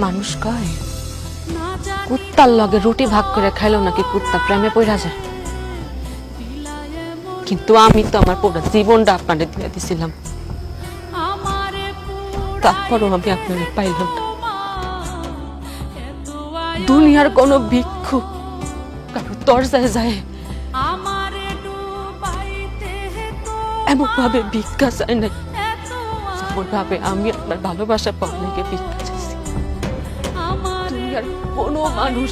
মানুষ কয় কুত্তার লগে রুটি ভাগ করে খাইলো নাকি কুত্তা প্রেমে পড়া যায়, কিন্তু আমি তো আমার পুরো জীবনটা আপনাদের দিয়ে দিছিলাম, তারপরও আমি আপনাদের পাইলাম না। দুনিয়ার কোন ভিক্ষু কারো দরজায় যায় এমন ভাবে ভিক্ষা চায় নাই, যেমন ভাবে আমি আপনার ভালোবাসা পাওয়ার লেগে ভিক্ষা চাইছি। দুনিয়ার কোনো মানুষ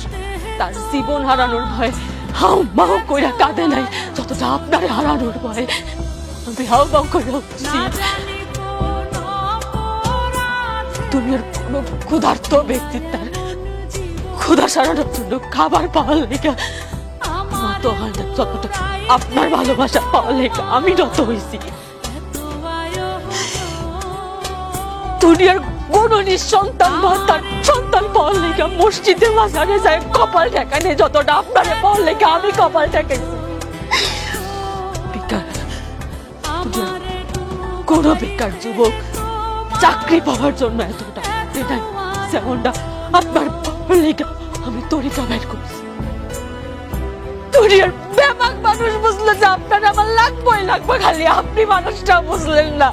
তার জীবন হারানোর ভয় হাউ মাউ কইরা কাঁদে নাই যতটা আপনার হারানোর ভয় আমি হাউ মাউ করে উঠছি। দুনিয়ার কোনো ক্ষুধার্ত ব্যক্তি তার ক্ষুধা সারানোর জন্য খাবার পাওয়ার লেগে নত হয় না যতটা আপনার ভালোবাসা পাওয়ার লেগে আমি নত হয়েছি। দুনিয়ার কোন নিঃসন্তান বা তার সন্তান পাওয়ার লেগে মসজিদে মাজারে যায় কপাল ঠেকানে যতটা আপনারে পাওয়ার লেগে আমি কপাল ঠেকাইছি। বেকার কোন বেকার যুবক চাকরি পাওয়ার জন্য এতটা নাই যেমনটা আপনার পাওয়ার লেগে আমি তরিকা বের করছি। দুনিয়ার বেমাক মানুষ বুঝলো যে আপনার আমার লাগবোই লাগবে, খালি আপনি মানুষটা বুঝলেন না।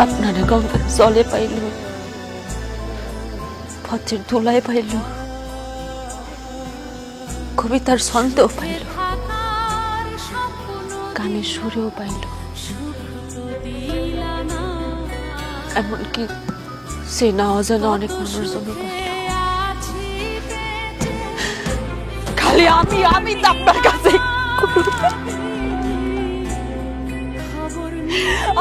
আপনারা গঙ্গার জলে পাইল, পথের ধুলায় পাইল, কবিতার ছন্দেও পাইল, গানের সুরেও পাইল, এমনকি সে না অজানা অনেক মানুষের জন্য পাইল। খালি আমি তো আপনার কাছে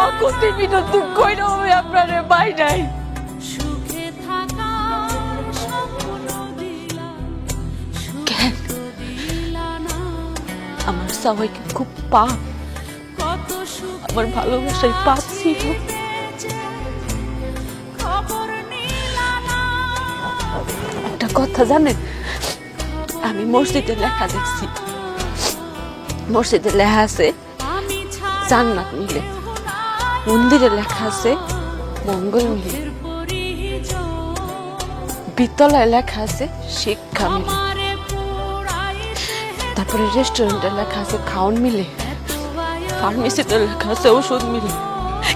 আকতি বিনোদ কইরা আমি আপনারে পাই নাই। আমার সবাই খুব পাপ, আমার ভালোবাসায় পাপ ছিল। একটা কথা জানেন, আমি মসজিদে লেখা দেখছি, মসজিদে লেখা আছে জান্নাত মিলে, মন্দিরে লেখা আছে মঙ্গল মিলে, বিদ্যালয়ে লেখা আছে শিক্ষা মিলে, তারপরে রেস্টুরেন্টে লেখা আছে খাওয়ান মিলে, ফার্মেসিতে লেখা আছে ওষুধ মিলে,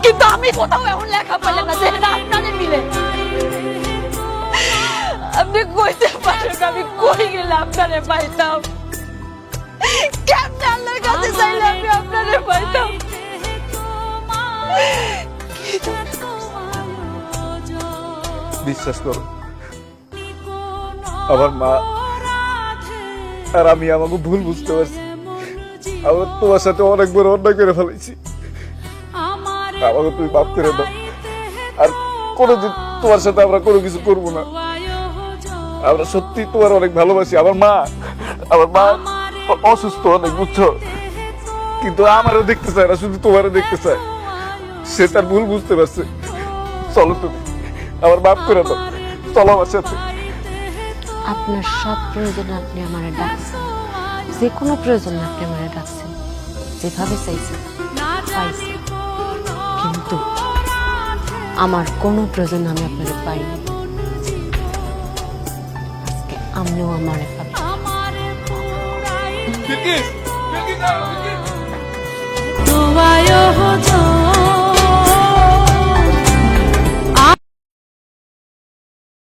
কিন্তু আমি কোথাও এমন লেখা পেলাম না যে এটা আপনারে মিলে। আপনি কইতে পারেন আমি কই গেলে আপনারে পাইতাম, কেমন আল্লাহর কাছে চাইলে আমি আপনারে পাইতাম। বিশ্বাস করো, আমার মা আর আমি আমাকে ভুল বুঝতে পারছি, আমার তোমার সাথে অনেক বড় অন্যায় করে ফেলেছি, আমাকে তুমি মাফ করে দাও। আর কোনোদিন তোমার সাথে আমরা কোনো কিছু করবো না। আমরা সত্যি তোমার অনেক ভালোবাসি। আমার মা অসুস্থ অনেক, বুঝছো, কিন্তু আমারও দেখতে চায় না, শুধু তোমারও দেখতে চায়। সে তার ভুল বুঝতে পারছে। চলো তুমি আমার মাফ করে দাও, চলো আমার সাথে। আপনার সব প্রয়োজনে আপনি আমারে ডাকছেন, যে কোনো প্রয়োজনে আপনি আমারে ডাকছেন, যেভাবে চাইছেন পাইছেন, কিন্তু আমার কোনো প্রয়োজন আমি আপনারে পাইনি। আজকে আমিও আমারে পাবেন।